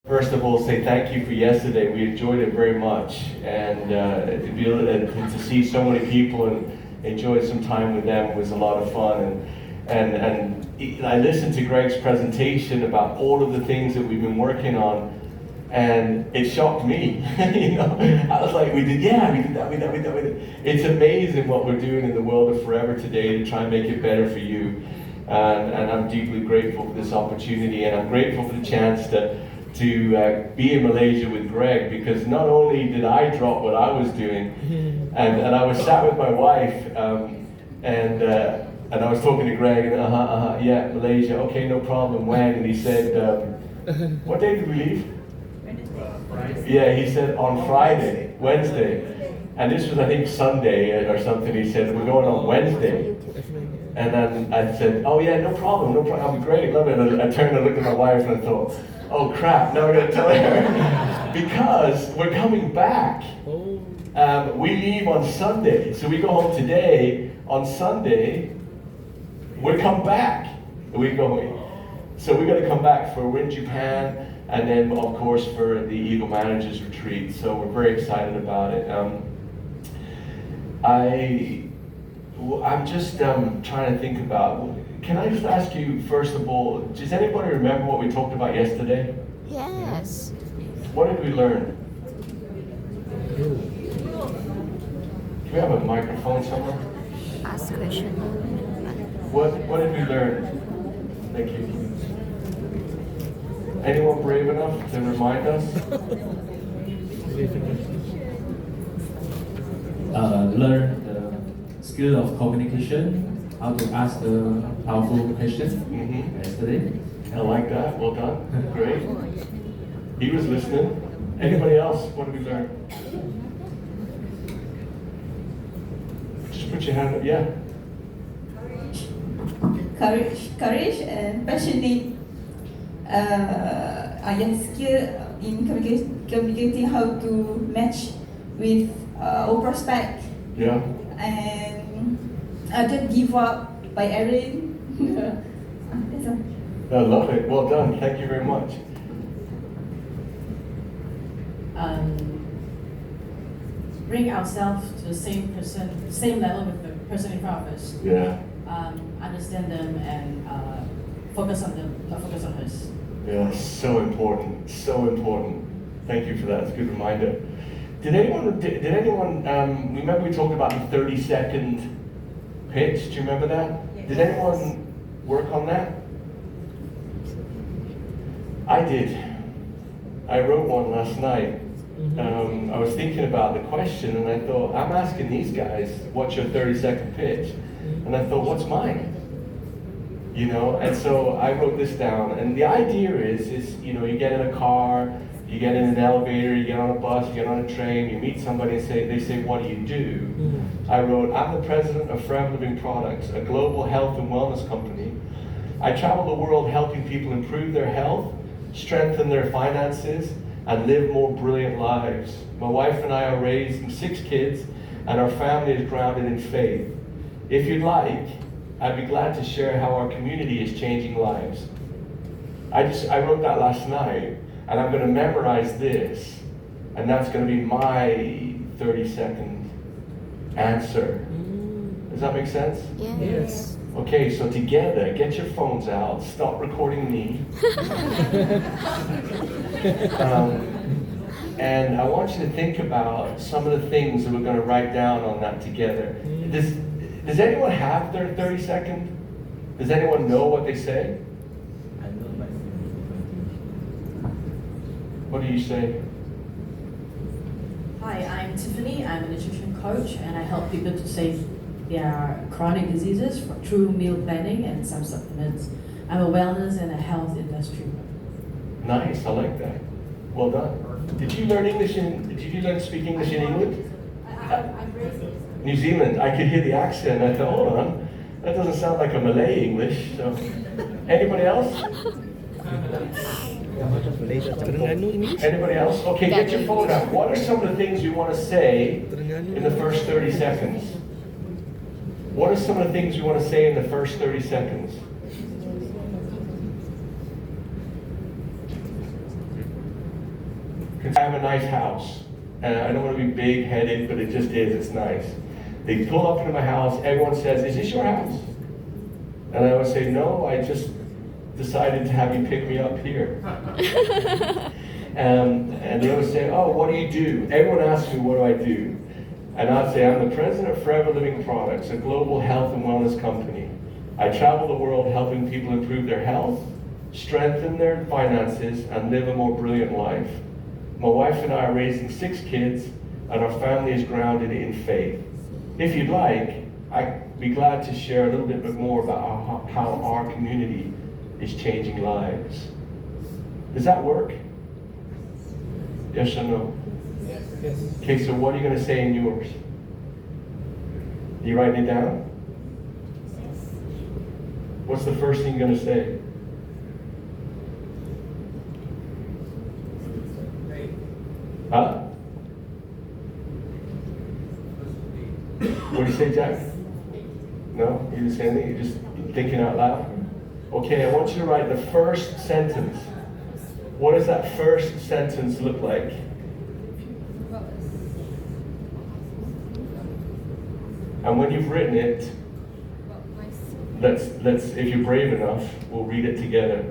First of all, say thank you for yesterday. We enjoyed it very much, and to see so many people and enjoy some time with them was a lot of fun. And I listened to Gregg's presentation about all of the things that we've been working on, and it shocked me. I was like, we did that. It's amazing what we're doing in the world of Forever today to try and make it better for you. And I'm deeply grateful for this opportunity, and I'm grateful for the chance to be in Malaysia with Gregg, because not only did I drop what I was doing, and I was sat with my wife, and I was talking to Gregg, and yeah, Malaysia, okay, no problem, when? And he said, what day did we leave? Friday. Yeah, he said on Friday, Wednesday. And this was, I think, Sunday or something. He said, we're going on Wednesday. And then I said, oh yeah, no problem, I'll be great, love it. And I turned and looked at my wife and I thought, oh crap, now I gotta tell her. Because we're coming back. We leave on Sunday. So we go home today. On Sunday, we come back. So we gotta come back we're in Japan, and then of course for the Eagle Managers Retreat. So we're very excited about it. I'm just trying to think about, can I just ask you, first of all, does anybody remember what we talked about yesterday? Yes. What did we learn? Do we have a microphone somewhere? Ask question. What did we learn? Thank you. Anyone brave enough to remind us? Learn the skill of communication, how to ask the powerful questions yesterday. I like that. Well done. Great. He was listening. Anybody else? What did we learn? Just put your hand up. Yeah. Courage and passionate skill in communicating how to match with all prospects. Yeah. And don't give up by Aidan. That's all. I love it. Well done. Thank you very much. Bring ourselves to the same level with the person in front of us. Yeah. Understand them and focus on them, not focus on us. Yeah, so important. So important. Thank you for that. It's a good reminder. Did anyone remember we talked about the 30-second pitch? Do you remember that? Yes. Did anyone work on that? I did. I wrote one last night. I was thinking about the question and I thought, I'm asking these guys, what's your 30-second pitch? And I thought, what's mine? And so I wrote this down, and the idea is you get in a car, you get in an elevator, you get on a bus, you get on a train, you meet somebody and they say, what do you do? I wrote, I'm the president of Forever Living Products, a global health and wellness company. I travel the world helping people improve their health, strengthen their finances, and live more brilliant lives. My wife and I are raising 6 kids, and our family is grounded in faith. If you'd like, I'd be glad to share how our community is changing lives. I wrote that last night, and I'm going to memorize this, and that's going to be my 30-second answer. Does that make sense? Yes. Okay, so together, get your phones out, stop recording me. And I want you to think about some of the things that we're going to write down on that together. Does anyone have their 30-second? Does anyone know what they say? I know my. What do you say? Hi, I'm Tiffany. I'm a nutrition coach, and I help people to save their chronic diseases through meal planning and some supplements. I'm a wellness and a health industry. Nice, I like that. Well done. Did you learn to speak English in England? I'm raised New Zealand. I could hear the accent. I thought, hold on, that doesn't sound like a Malay English. So, anybody else? Anybody else? Okay, get your phone out. What are some of the things you want to say in the first 30 seconds? What are some of the things you want to say in the first 30 seconds? I have a nice house, and I don't want to be big-headed, but it just is, it's nice. They pull up into my house, everyone says, "Is this your house?" And I would say, "No, I just decided to have you pick me up here." And they would say, "Oh, what do you do?" Everyone asks me, what do I do? And I'd say, "I'm the president of Forever Living Products, a global health and wellness company. I travel the world helping people improve their health, strengthen their finances, and live a more brilliant life. My wife and I are raising 6 kids, and our family is grounded in faith. If you'd like, I'd be glad to share a little bit more about how our community is changing lives." Does that work? Yes or no? Yes. Okay, so what are you going to say in yours? You writing it down? What's the first thing you're going to say? Huh? What do you say, Jack? No? You didn't say anything? You're just thinking out loud? Okay, I want you to write the first sentence. What does that first sentence look like? And when you've written it, let's if you're brave enough, we'll read it together.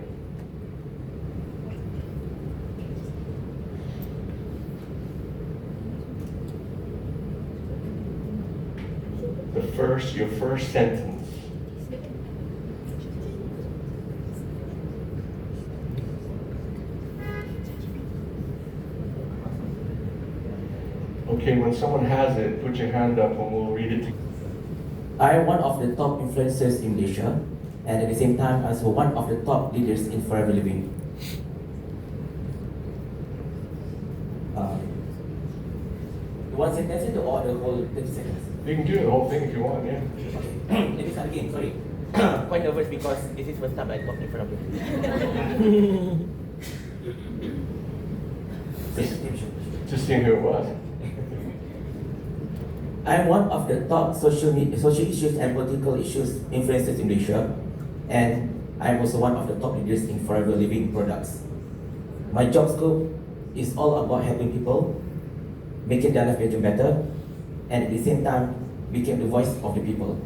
Your first sentence. Okay, when someone has it, put your hand up and we'll read it together. I am one of the top influencers in Malaysia, and at the same time, also one of the top leaders in Forever Living. One sentence or the whole 30 seconds? You can do the whole thing if you want, yeah. Let me start again, sorry. Quite nervous because this is first time I talk in front of you. Just seeing who it was. I am one of the top social issues and political issues influencers in Malaysia, and I am also one of the top leaders in Forever Living Products. My job scope is all about helping people, making their life getting better, and at the same time, become the voice of the people.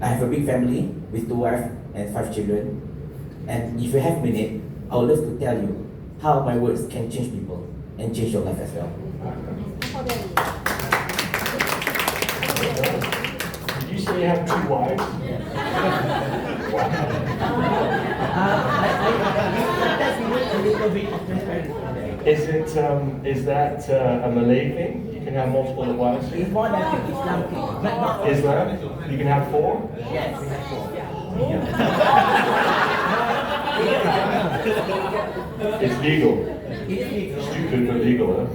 I have a big family with 2 wives and 5 children, and if you have a minute, I would love to tell you how my words can change people and change your life as well. Did you say you have 2 wives? Wow. Is that a Malay thing? You can have multiple wives? It's more than Islam thing, but not Islam? You can have 4? Yes, we have 4. It's legal. It's legal. Stupid but legal, huh?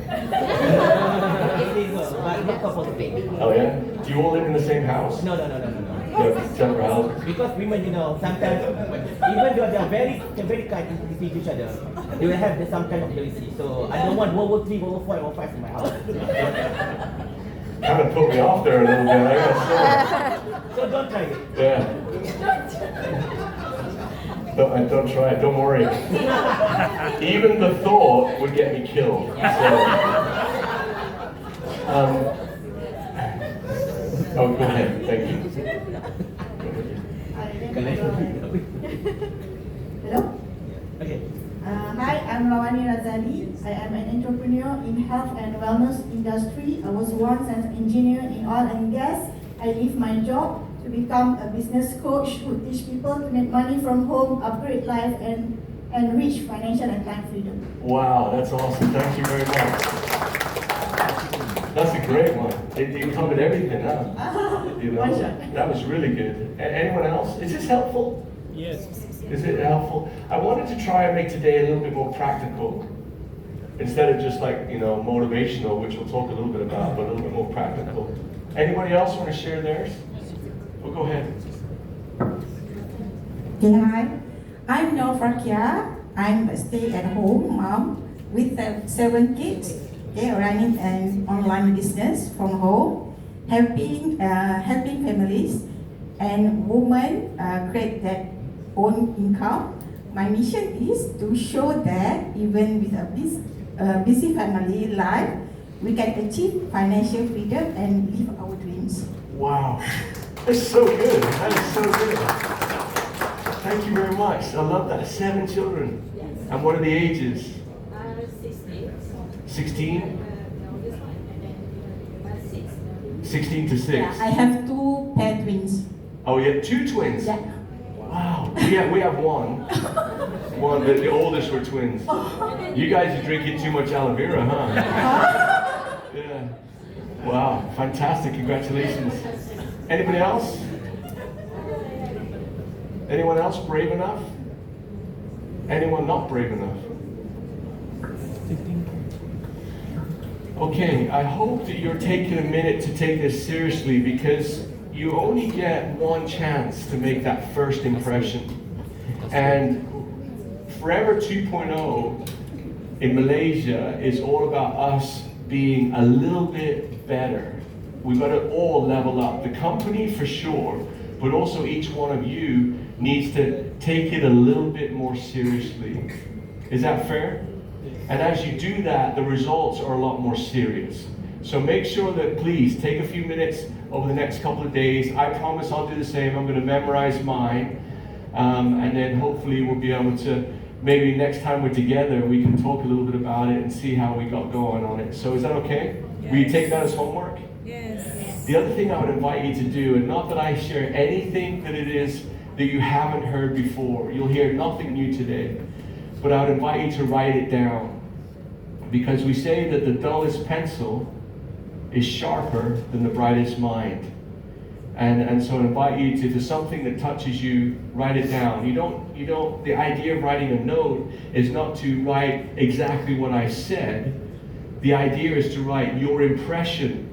It's legal, but not supposed to be. Oh yeah? Do you all live in the same house? No. You have separate houses? Because women, sometimes, even though they're very kind to see each other, they will have some kind of jealousy. So I don't want World War III, World War IV, World War V in my house. Kind of put me off there a little bit, I gotta So don't try it. say. Yeah. Don't try it, don't worry. Even the thought would get me killed. So, oh, go ahead, thank you. Hello? Okay. Hi, I'm Lawani Razali. I am an entrepreneur in health and wellness industry. I was once an engineer in oil and gas. I leave my job to become a business coach who teach people to make money from home, upgrade life, and reach financial and time freedom. Wow, that's awesome, thank you very much. That's a great one. You covered everything, huh? That was really good. Anyone else? Is this helpful? Yes. Is it helpful? I wanted to try and make today a little bit more practical. Instead of just like, motivational, which we'll talk a little bit about, but a little bit more practical. Anybody else want to share theirs? Oh, go ahead. Hi, I'm Nofakia. I'm a stay-at-home mom with 7 kids. Running an online business from home, helping families and women create their own income. My mission is to show that even with a a busy family life, we can achieve financial freedom and live our dreams. Wow, that's so good. That is so good. Thank you very much. I love that. 7 children. Yes. And what are the ages? 16. 16? No, this one, and then 6. 16 to 6. Yeah, I have 2 pair twins. Oh, you have 2 twins? Yeah. Wow. We have one. One, the oldest were twins. You guys are drinking too much aloe vera, huh? Yeah. Wow, fantastic. Congratulations. Anybody else? Anyone else brave enough? Anyone not brave enough? Okay, I hope that you're taking a minute to take this seriously, because you only get one chance to make that first impression. And Forever 2.0 in Malaysia is all about us being a little bit better. We've got to all level up. The company for sure, but also each one of you needs to take it a little bit more seriously. Is that fair? And as you do that, the results are a lot more serious. So make sure that, please, take a few minutes over the next couple of days. I promise I'll do the same. I'm going to memorize mine. And then hopefully we'll be able to, maybe next time we're together, we can talk a little bit about it and see how we got going on it. So is that okay? Yes. Will you take that as homework? Yes. The other thing I would invite you to do, and not that I share anything that it is that you haven't heard before, you'll hear nothing new today, but I would invite you to write it down. Because we say that the dullest pencil is sharper than the brightest mind. And so I invite you to something that touches you, write it down. The idea of writing a note is not to write exactly what I said. The idea is to write your impression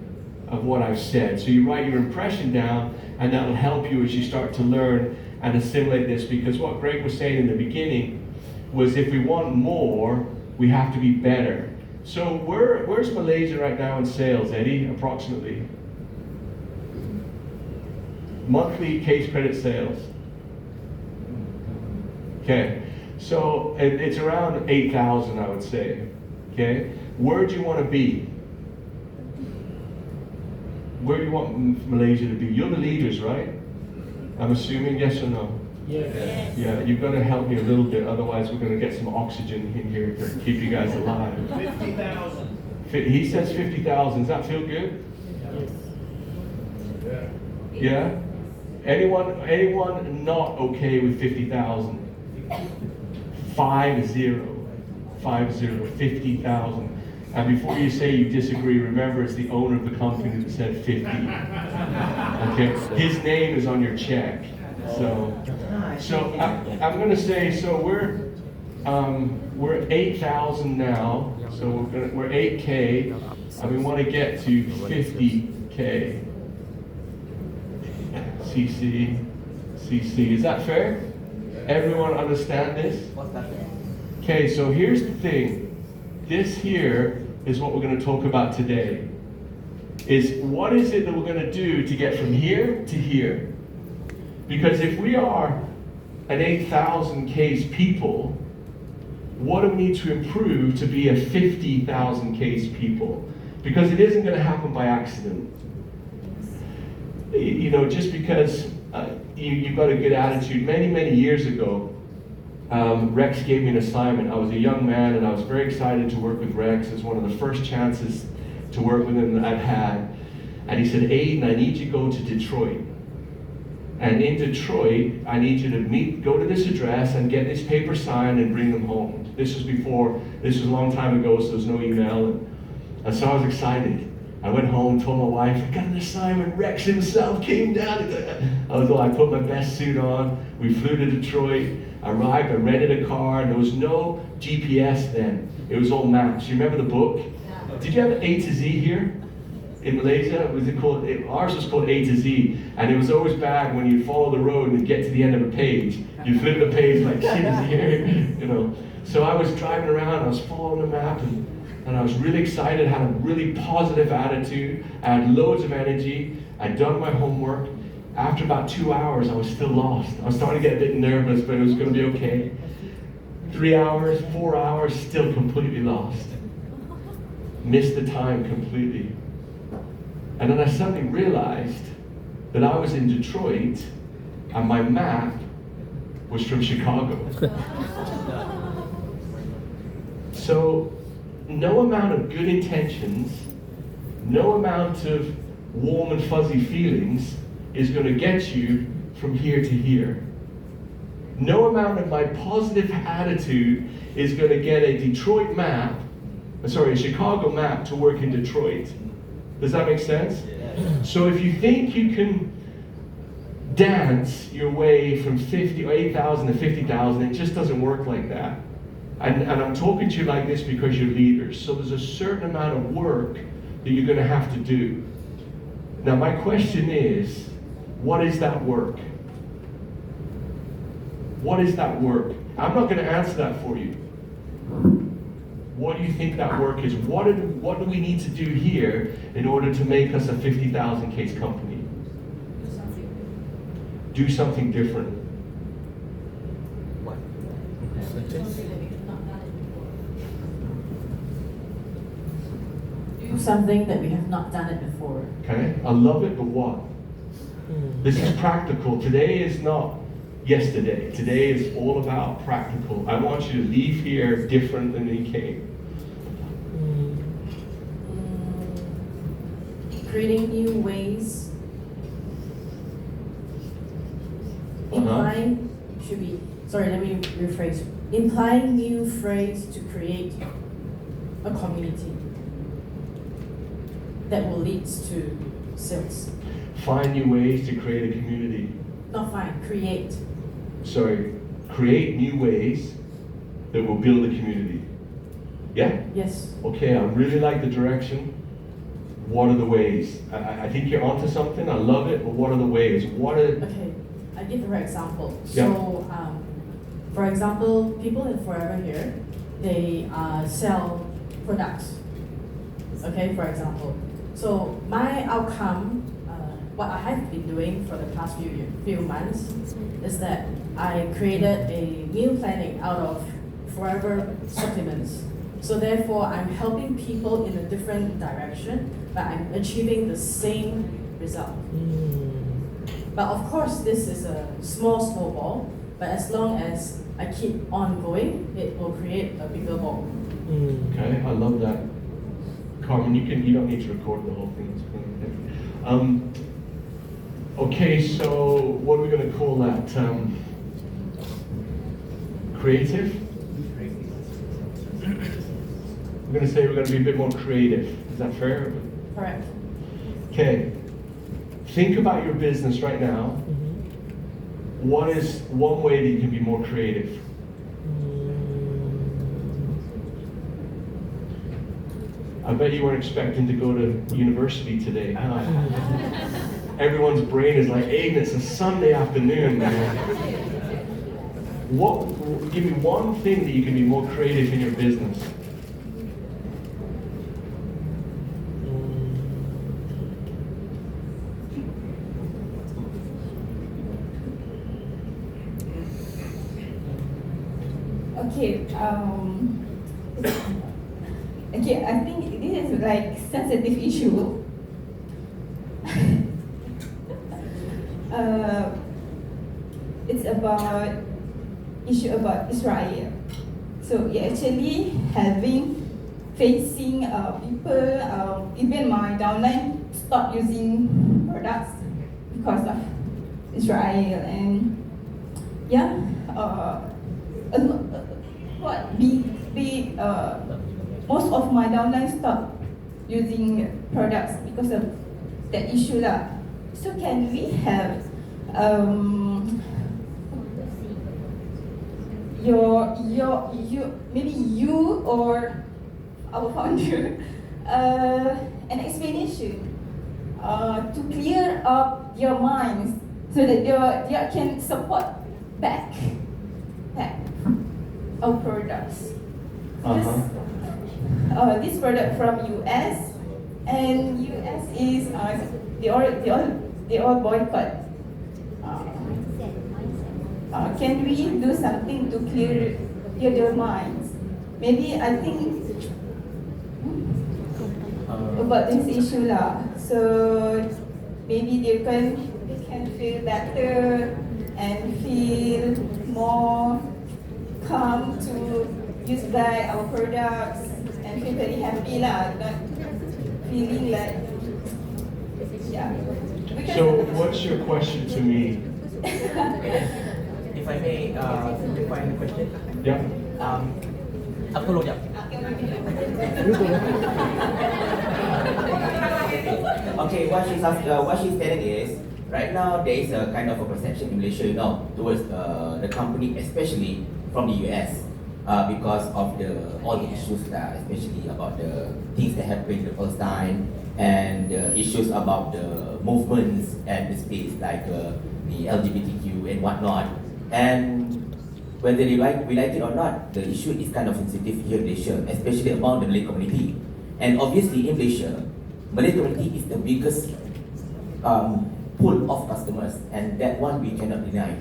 of what I've said. So you write your impression down, and that will help you as you start to learn and assimilate this. Because what Gregg was saying in the beginning was, if we want more, we have to be better. So where's Malaysia right now in sales, Eddie, approximately? Monthly case credit sales. Okay, so it's around 8,000, I would say. Okay, where do you want to be? Where do you want Malaysia to be? You're the leaders, right? I'm assuming, yes or no? Yes. Yeah, you've got to help me a little bit, otherwise we're going to get some oxygen in here to keep you guys alive. 50,000. He says 50,000. Does that feel good? Yeah. Yeah? Anyone not okay with 50,000? 50,000. And before you say you disagree, remember it's the owner of the company that said 50. Okay? His name is on your check. So I'm going to say, so we're 8,000 now. So we're 8K, and we want to get to 50K. CC. Is that fair? Everyone understand this? Okay, so here's the thing. This here is what we're going to talk about today. Is what is it that we're going to do to get from here to here? Because if we are an 8,000 case people, what do we need to improve to be a 50,000 case people? Because it isn't going to happen by accident. You know, just because you've got a good attitude. Many years ago, Rex gave me an assignment. I was a young man, and I was very excited to work with Rex. It was one of the first chances to work with him that I've had. And he said, Aidan, I need you to go to Detroit. And in Detroit, I need you to go to this address and get this paper signed and bring them home. This was a long time ago, so there's no email. And so I was excited. I went home, told my wife, I got an assignment. Rex himself came down. I put my best suit on. We flew to Detroit. I arrived, I rented a car, and there was no GPS then. It was all maps. You remember the book? Yeah. Did you have A to Z here in Malaysia? Ours was called A to Z, and it was always bad when you follow the road and get to the end of a page. You flip the page like, shit is here, you know. So I was driving around, I was following the map, and I was really excited, had a really positive attitude, I had loads of energy, I'd done my homework. After about 2 hours, I was still lost. I was starting to get a bit nervous, but it was going to be okay. 3 hours, 4 hours, still completely lost. missed the time completely. And then I suddenly realized that I was in Detroit and my map was from Chicago. So no amount of good intentions, no amount of warm and fuzzy feelings is going to get you from here to here. No amount of my positive attitude is going to get a a Chicago map to work in Detroit. Does that make sense? So if you think you can dance your way from 8,000 to 50,000, it just doesn't work like that. And I'm talking to you like this because you're leaders. So there's a certain amount of work that you're going to have to do. Now my question is, what is that work? What is that work? I'm not going to answer that for you. What do you think that work is? What do we need to do here in order to make us a 50,000 case company? Do something different. Something that we have not done it before. Do something that we have not done it before. Okay? I love it, but what? This is practical. Today is not yesterday. Today is all about practical. I want you to leave here different than you came. Creating new ways. Implying should be, sorry, let me rephrase. Implying new phrase to create a community that will lead to sales. Find new ways to create a community. Not find, create. Create new ways that will build a community. Yeah? Yes. Okay, I really like the direction. What are the ways? I think you're onto something. I love it, but what are the ways? Okay, I give a example. Yeah. So, for example, people in Forever here, they sell products. Okay, for example. So my outcome, what I have been doing for the past few months, is that I created a meal planning out of Forever supplements. So therefore, I'm helping people in a different direction, but I'm achieving the same result. But of course, this is a small snowball, but as long as I keep on going, it will create a bigger ball. Okay, I love that. Carmen, you don't need to record the whole thing. Okay, so what are we going to call that? Creative? We're going to say we're going to be a bit more creative. Is that fair? Correct. Okay. Think about your business right now. What is one way that you can be more creative? I bet you weren't expecting to go to university today, huh? Everyone's brain is like, Aidan, it's a Sunday afternoon, man. Give me one thing that you can be more creative in your business. Okay, okay, I think this is like sensitive issue. It's about issue about Israel. So yeah, actually facing people, even my downline stopped using products because of Israel, and yeah, most of my downline stopped using products because of that issue lah. So can we have maybe you or our founder an explanation to clear up their minds so that they can support back our products. This product from US, and US is they all boycott. Can we do something to clear their minds? Maybe I think. about this issue lah. So maybe they can feel better and feel more calm to use by our products and feel very happy lah, not feeling like yeah. Because So what's your question to me? If I may define the question. Yeah. Aku tolong jap. Okay, what she's telling is, right now there is a kind of a perception in Malaysia, towards the company, especially from the US, because of all the issues that, especially about the things that happen in the Palestine and the issues about the movements and the space like the LGBTQ and whatnot. And whether we like it or not, the issue is kind of sensitive here in Malaysia, especially among the Malay community. And obviously in Malaysia, Malay community is the biggest pool of customers, and that one we cannot deny.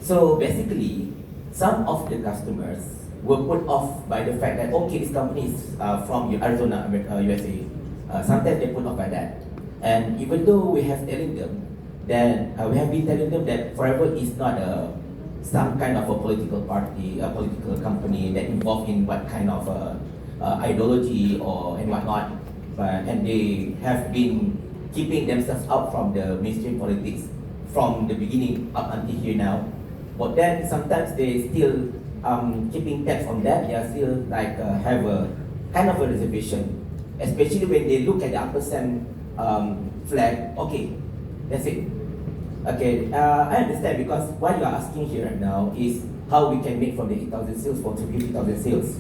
So basically, some of the customers were put off by the fact that, okay, this company is from Arizona, USA. Sometimes they put off by that. And even though we have telling them that, we have been telling them that Forever is not some kind of a political party, a political company that involved in what kind of ideology and whatnot, and they have been keeping themselves out from the mainstream politics from the beginning up until here now. But then sometimes they still keeping tabs on that. They are still like have a kind of a reservation, especially when they look at the ampersand flag. Okay, that's it. Okay, I understand, because what you are asking here right now is how we can make from the 8,000 sales to 50,000 sales.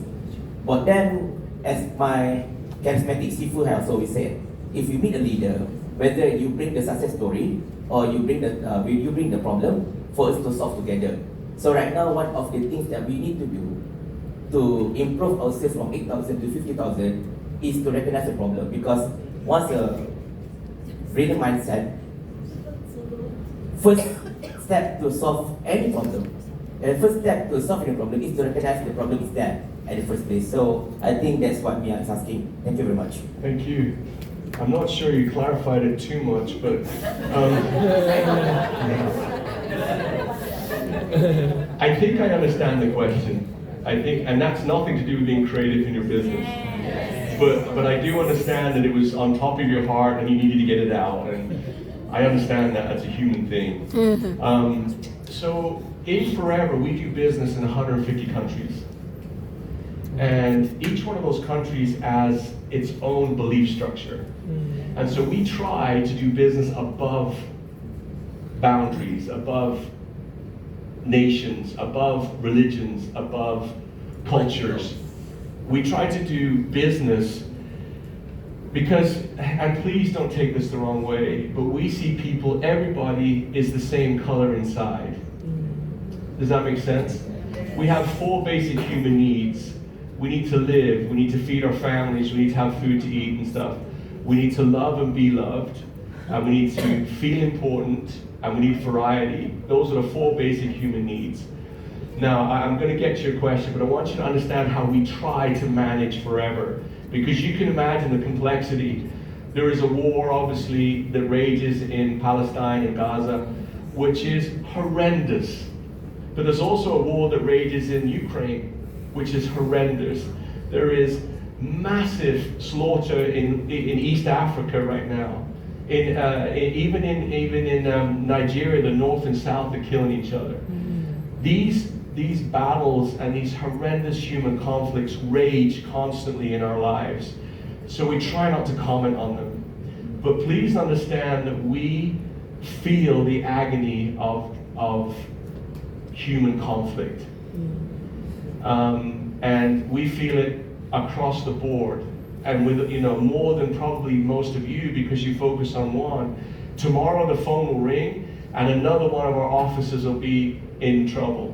But then, as my charismatic Sifu has always said, if you meet a leader, whether you bring the success story or you bring the problem for us to solve together. So right now, one of the things that we need to do to improve our sales from 8,000 to 50,000 is to recognize the problem, because once a brilliant mindset, first step to solve any problem, and first step to solve any problem is to recognize the problem is there at the first place. So I think that's what Mia is asking. Thank you very much. Thank you. I'm not sure you clarified it too much, but I think I understand the question. I think, and that's nothing to do with being creative in your business. But I do understand that it was on top of your heart and you needed to get it out. And I understand that as a human thing. So in Forever, we do business in 150 countries. And each one of those countries has its own belief structure. And so we try to do business above boundaries, above nations, above religions, above cultures. We try to do business because, and please don't take this the wrong way, but we see people, everybody is the same color inside. Does that make sense? We have 4 basic human needs. We need to live, we need to feed our families, we need to have food to eat and stuff. We need to love and be loved, and we need to feel important, and we need variety. Those are the 4 basic human needs. Now, I'm going to get to your question, but I want you to understand how we try to manage Forever. Because you can imagine the complexity. There is a war, obviously, that rages in Palestine and Gaza, which is horrendous. But there's also a war that rages in Ukraine, which is horrendous. There is massive slaughter in East Africa right now. Even in Nigeria, the north and south are killing each other. These battles and these horrendous human conflicts rage constantly in our lives. So we try not to comment on them. But please understand that we feel the agony of human conflict. And we feel it across the board. And with, more than probably most of you, because you focus on one. Tomorrow the phone will ring and another one of our officers will be in trouble,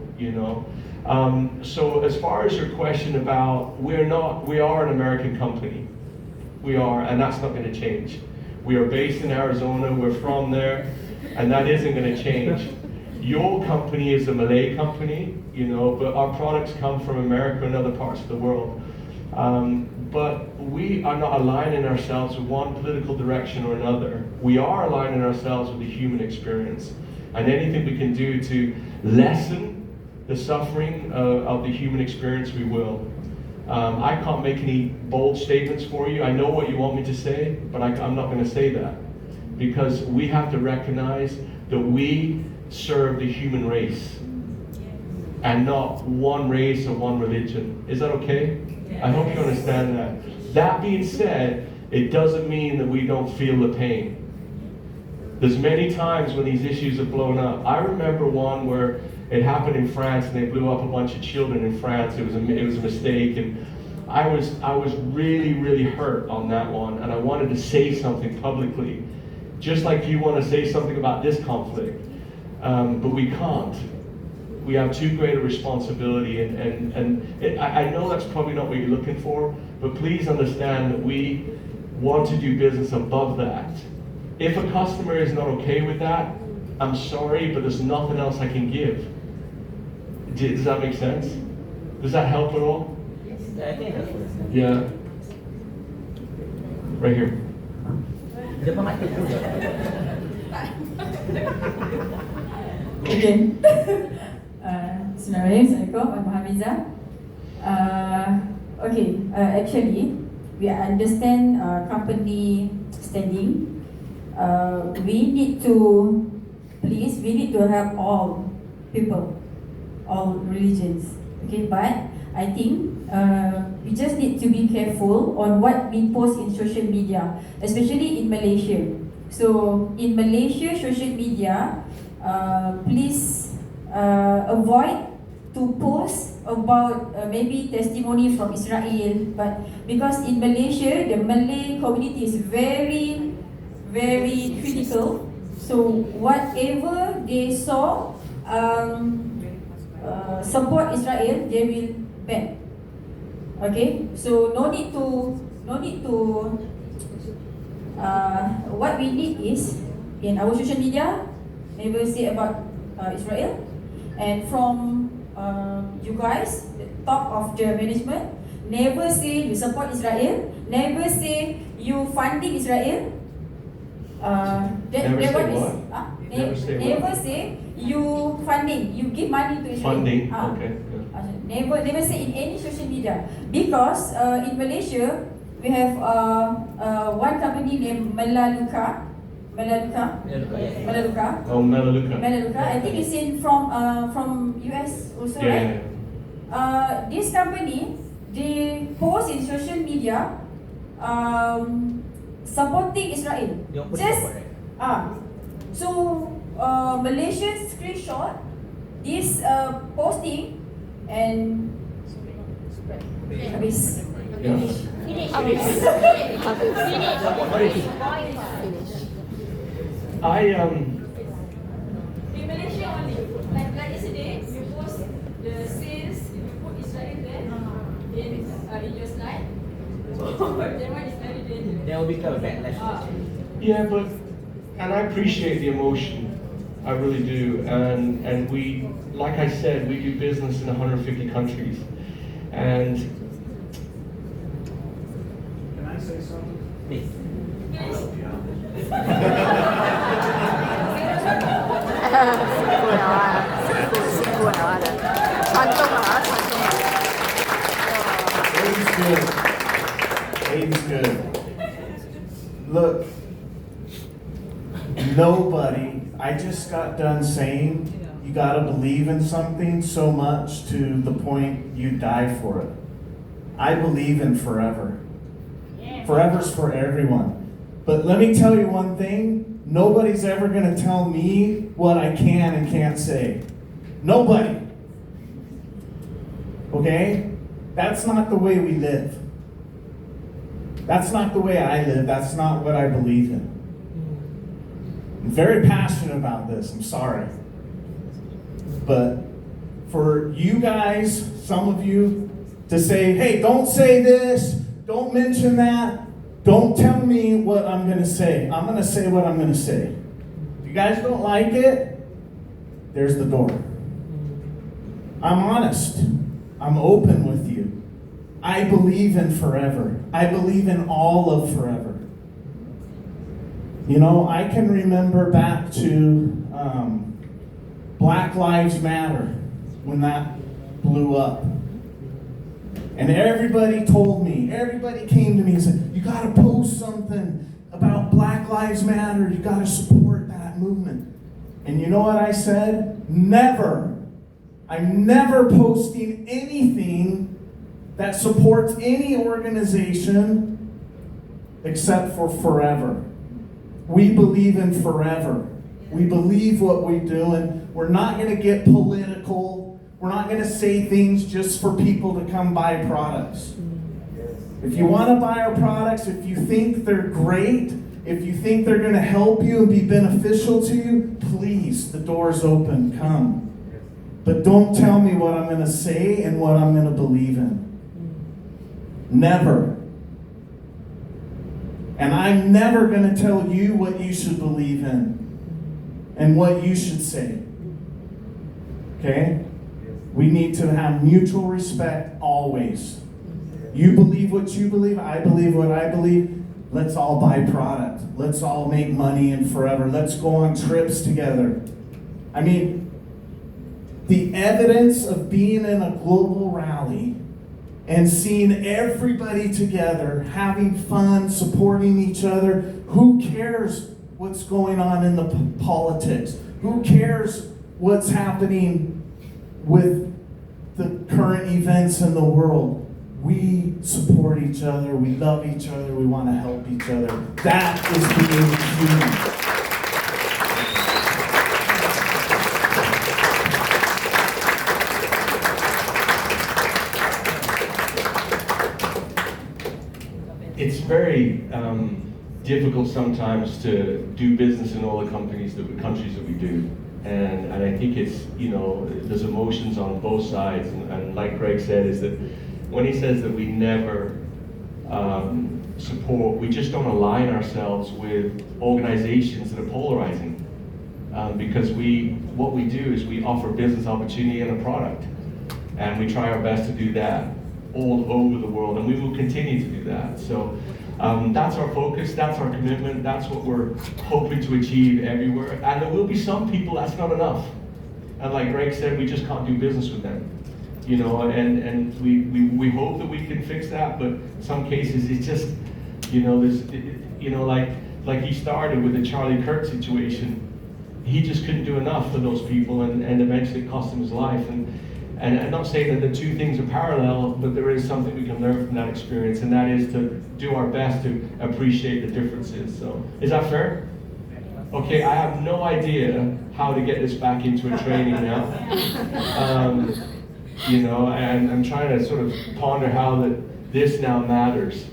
So as far as your question about, we are an American company. We are, and that's not going to change. We are based in Arizona, we're from there, and that isn't going to change. Your company is a Malay company, but our products come from America and other parts of the world. but we are not aligning ourselves with one political direction or another. We are aligning ourselves with the human experience. And anything we can do to lessen the suffering of the human experience, we will. I can't make any bold statements for you. I know what you want me to say, but I'm not going to say that. Because we have to recognize that we serve the human race and not one race or one religion. Is that okay? I hope you understand that. That being said, it doesn't mean that we don't feel the pain. There's many times when these issues have blown up. I remember one where it happened in France and they blew up a bunch of children in France. It was a mistake, and I was really, really hurt on that one, and I wanted to say something publicly, just like you want to say something about this conflict, but we can't. We have too great a responsibility, and I know that's probably not what you're looking for, but please understand that we want to do business above that. If a customer is not okay with that, I'm sorry, but there's nothing else I can give. Does that make sense? Does that help at all? Yeah, I think that's what it is. Yeah. Right here. Dia mati juga. Okay. Bismillahirrahmanirrahim. Assalamualaikum. I'm Hamiza. Actually, we understand company standing. We need to help all people, all religions. Okay, but I think we just need to be careful on what we post in social media, especially in Malaysia. So in Malaysia social media, please avoid to post about maybe testimony from Israel, but because in Malaysia the Malay community is very, very critical. So whatever they saw support Israel, they will ban. Okay, so no need to what we need is in our social media never say about Israel, and from you guys, the top of the management, never say you support Israel, never say you funding Israel. Never say you funding, you give money to Israel. Funding, okay. Never say in any social media, because in Malaysia we have one company named Melaleuca. Oh, Melaleuca. I think it's from US also, Yeah. right? This company, they post in social media supporting Israel. So Malaysian screenshot this posting and habis. In Malaysia only, like yesterday, you post the sales, you put Israel there in your slide. That one is very dangerous. There will become a backlash. Yeah, and I appreciate the emotion. I really do. And we, like I said, we do business in 150 countries. And Can I say something? Please.辛苦了的，传动了，Aidan's good. Aidan's good. Look, nobody, I just got done saying you gotta believe in something so much to the point you die for it. I believe in forever. Forever's for everyone. But let me tell you one thing, nobody's ever gonna tell me what I can and can't say. Nobody. Okay? That's not the way we live. That's not the way I live. That's not what I believe in. I'm very passionate about this. I'm sorry. But for you guys, some of you, to say, hey, don't say this, don't mention that, don't tell me what I'm going to say. I'm going to say what I'm going to say. If you guys don't like it, there's the door. I'm honest. I'm open with you. I believe in forever. I believe in all of forever. You know, I can remember back to Black Lives Matter when that blew up. And everybody told me, everybody came to me and said, you gotta post something about Black Lives Matter. You gotta support that movement. And you know what I said? Never. I'm never posting anything that supports any organization except for forever. We believe in forever. We believe what we do, and we're not going to get political. We're not going to say things just for people to come buy products. If you want to buy our products, if you think they're great, if you think they're going to help you and be beneficial to you, please, the door's open, come. But don't tell me what I'm going to say and what I'm going to believe in. Never. And I'm never going to tell you what you should believe in and what you should say. Okay? We need to have mutual respect always. You believe what you believe, I believe what I believe. Let's all buy product. Let's all make money in forever. Let's go on trips together. I mean, the evidence of being in a global rally and seeing everybody together, having fun, supporting each other. Who cares what's going on in the politics? Who cares what's happening with the current events in the world? We support each other, we love each other, we want to help each other. That is being human. It's very difficult sometimes to do business in all the countries that we do, and I think it's, you know, there's emotions on both sides, and like Gregg said, is that when he says that we never support, we just don't align ourselves with organizations that are polarizing, because what we do is we offer business opportunity and a product, and we try our best to do that all over the world, and we will continue to do that. So that's our focus, that's our commitment, that's what we're hoping to achieve everywhere. And there will be some people that's not enough. And like Gregg said, we just can't do business with them. You know, and we hope that we can fix that, but some cases it's just, you know, there's, you know, like he started with the Charlie Kirk situation. He just couldn't do enough for those people, and eventually it cost him his life. And I'm not saying that the two things are parallel, but there is something we can learn from that experience, and that is to do our best to appreciate the differences. So, is that fair? Okay, I have no idea how to get this back into a training now. You know, and I'm trying to sort of ponder how this now matters.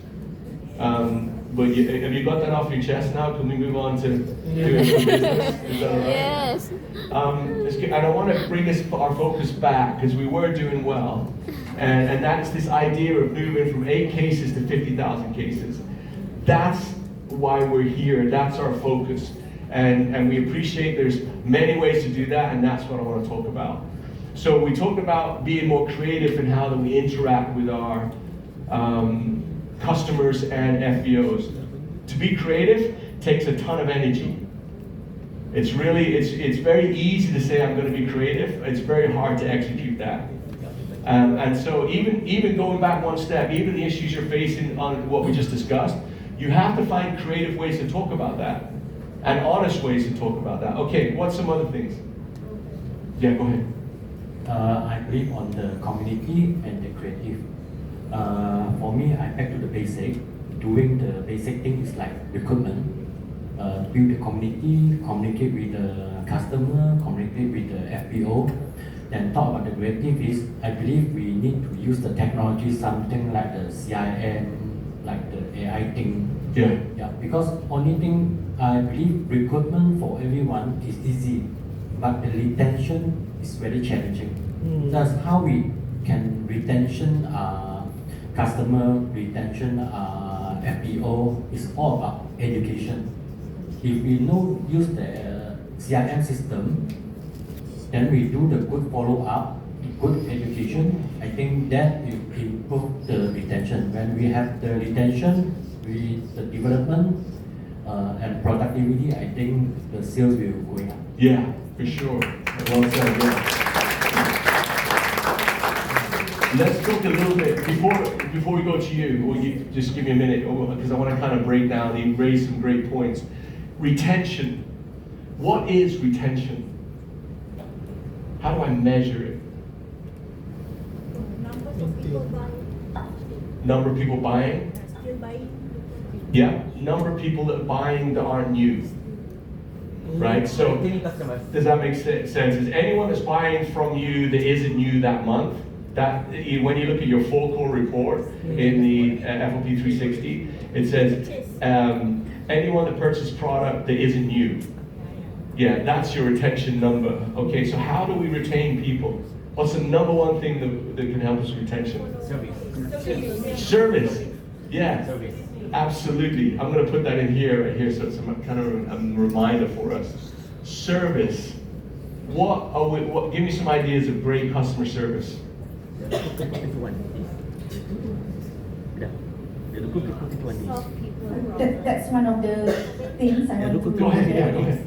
But have you got that off your chest now? Can we move on to doing some business? Is that all right? Yes. And I want to bring our focus back, because we were doing well. And that's this idea of moving from 8 cases to 50,000 cases. That's why we're here. That's our focus. And we appreciate there's many ways to do that, and that's what I want to talk about. So we talked about being more creative in how that we interact with our customers and FBOs. To be creative takes a ton of energy. It's very easy to say I'm going to be creative. It's very hard to execute that. And so even going back one step, even the issues you're facing on what we just discussed, you have to find creative ways to talk about that, and honest ways to talk about that. Okay, what's some other things? Yeah, go ahead. I believe on the community and the creative. For me, I back to the basic. Doing the basic thing is like recruitment. Build the community, communicate with the customer, communicate with the FBO. Then talk about the creative is, I believe we need to use the technology, something like the CIM, like the AI thing. Yeah. Because only thing, I believe recruitment for everyone is easy, but the retention is very challenging. That's how we can retention customer, retention FBO is all about education. If we know use the CRM system, then we do the good follow-up, good education, I think that will improve the retention. When we have the retention, with the development and productivity, I think the sales will going up. Yeah, for sure. Well said, yeah. Let's talk a little bit, before we go to you, will you just give me a minute, because I want to kind of break down, you raised some great points. Retention. What is retention? How do I measure it? Number of people buying? Yeah, number of people that are buying that aren't new. Right? So, does that make sense? Is anyone that's buying from you that isn't new that month? That when you look at your full core report in the FOP 360, it says anyone that purchased product that isn't new. Yeah, that's your retention number. Okay, so how do we retain people? What's the number one thing that can help us with retention? Service. Yeah, absolutely. I'm going to put that in here, right here, so it's kind of a reminder for us. Service. Give me some ideas of great customer service. That's one of the things I want to Go ahead, yeah, go ahead.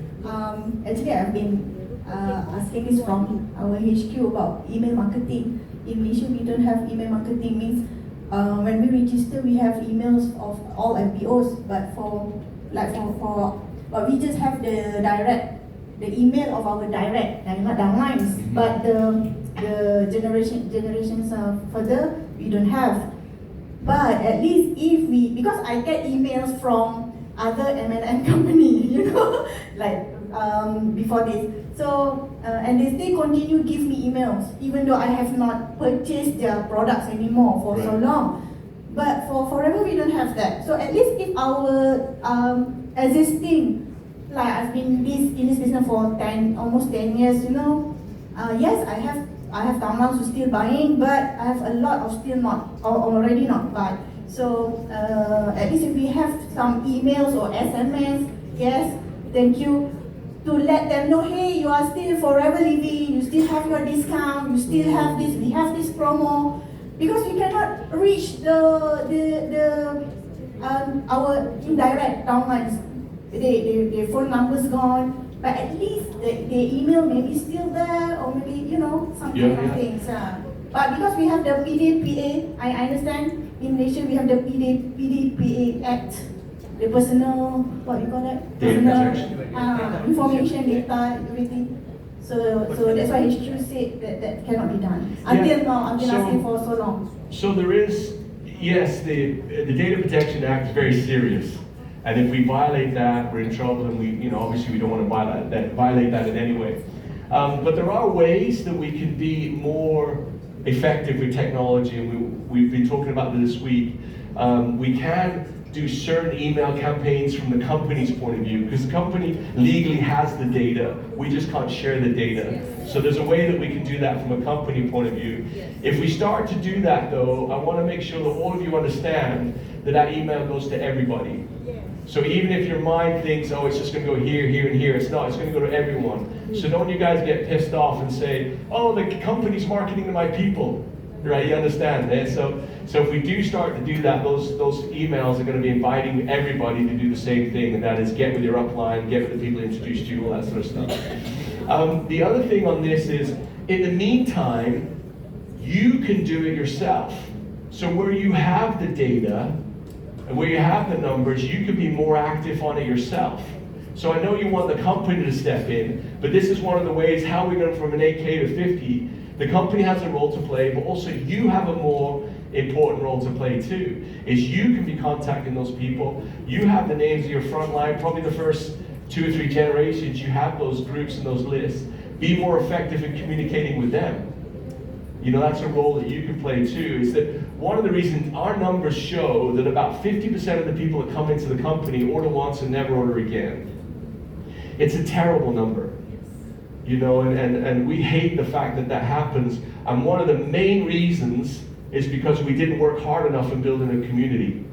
Actually, I've been asking this from our HQ about email marketing. In Malaysia, we don't have email marketing. Means when we register, we have emails of all MPOs, but but we just have the email of our direct, not downlines. But the generations further, we don't have. But at least because I get emails from other MLM company, like before this. So, and they still continue to give me emails, even though I have not purchased their products anymore for so long. But for forever, we don't have that. So at least if our existing, like I've been in this business for almost 10 years, yes, I have downloads who still buying, but I have a lot of still not, or already not buy. So at least if we have some emails or SMS, yes, thank you, to let them know, hey, you are still forever living, you still have your discount, you still have this, we have this promo, because we cannot reach our indirect downlines. Their phone number's gone. But at least the email may be still there, or maybe, some kind of things. But because we have the PDPA, I understand in Malaysia we have the PDPA Act, the personal, what you call that? Personal information, data, everything. So that's why HQ said that cannot be done. Until now, I've been asking for so long. So there is, yes, the Data Protection Act is very serious. And if we violate that, we're in trouble, and we, obviously we don't want to violate that in any way. But there are ways that we can be more effective with technology, and we've been talking about this week. We can do certain email campaigns from the company's point of view, because the company legally has the data, we just can't share the data. So there's a way that we can do that from a company point of view. If we start to do that though, I want to make sure that all of you understand that email goes to everybody. So even if your mind thinks, oh, it's just going to go here, here, and here, it's not. It's going to go to everyone. So don't you guys get pissed off and say, oh, the company's marketing to my people, right? You understand? So if we do start to do that, those emails are going to be inviting everybody to do the same thing, and that is get with your upline, get with the people who introduced you, all that sort of stuff. The other thing on this is, in the meantime, you can do it yourself. So where you have the data, and where you have the numbers, you can be more active on it yourself. So I know you want the company to step in, but this is one of the ways how we go from an 8K to 50. The company has a role to play, but also you have a more important role to play too, is you can be contacting those people. You have the names of your front line, probably the first 2 or 3 generations, you have those groups and those lists. Be more effective in communicating with them. That's a role that you can play too, is that one of the reasons our numbers show that about 50% of the people that come into the company order once and never order again. It's a terrible number, and we hate the fact that happens. And one of the main reasons is because we didn't work hard enough in building a community.